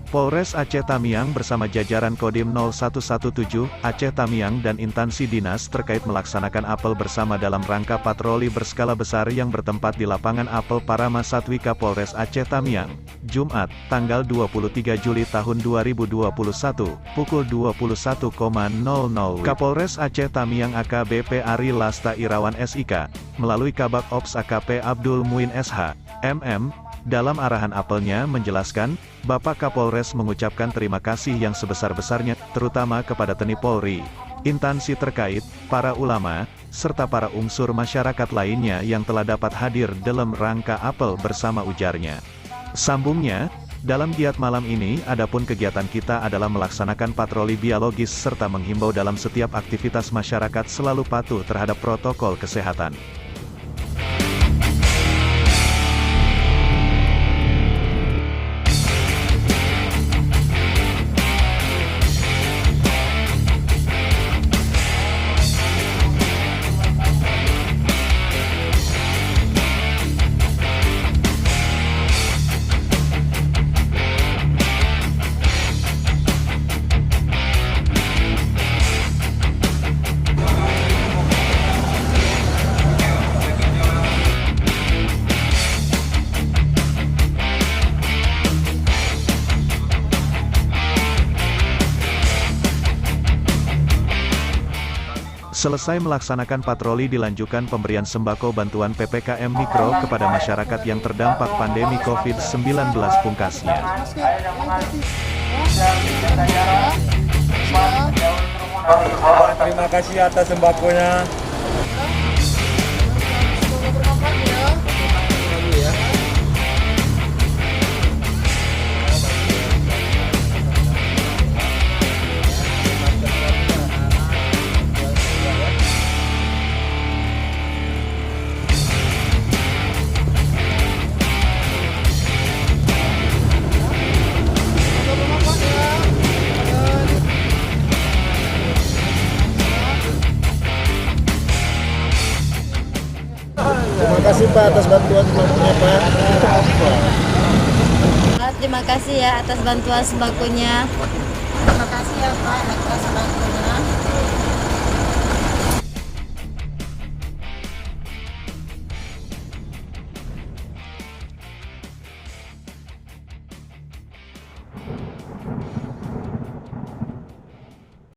Polres Aceh Tamiang bersama jajaran Kodim 0117, Aceh Tamiang dan instansi dinas terkait melaksanakan apel bersama dalam rangka patroli berskala besar yang bertempat di lapangan apel Parama Satwika Polres Aceh Tamiang, Jumat, tanggal 23 Juli tahun 2021, pukul 21.00. Kapolres Aceh Tamiang AKBP Ari Lasta Irawan SIK, melalui Kabak Ops AKP Abdul Muin SH, MM, dalam arahan apelnya menjelaskan, Bapak Kapolres mengucapkan terima kasih yang sebesar-besarnya, terutama kepada TNI Polri, instansi terkait, para ulama, serta para unsur masyarakat lainnya yang telah dapat hadir dalam rangka apel bersama, ujarnya. Sambungnya, dalam giat malam ini, adapun kegiatan kita adalah melaksanakan patroli biologis serta menghimbau dalam setiap aktivitas masyarakat selalu patuh terhadap protokol kesehatan. Selesai melaksanakan patroli dilanjutkan pemberian sembako bantuan PPKM Mikro kepada masyarakat yang terdampak pandemi COVID-19 pungkasnya. Terima kasih atas sembakonya. Terima kasih Pak atas bantuan sembakonya Pak. Terima kasih ya atas bantuan sembakonya. Terima kasih ya Pak atas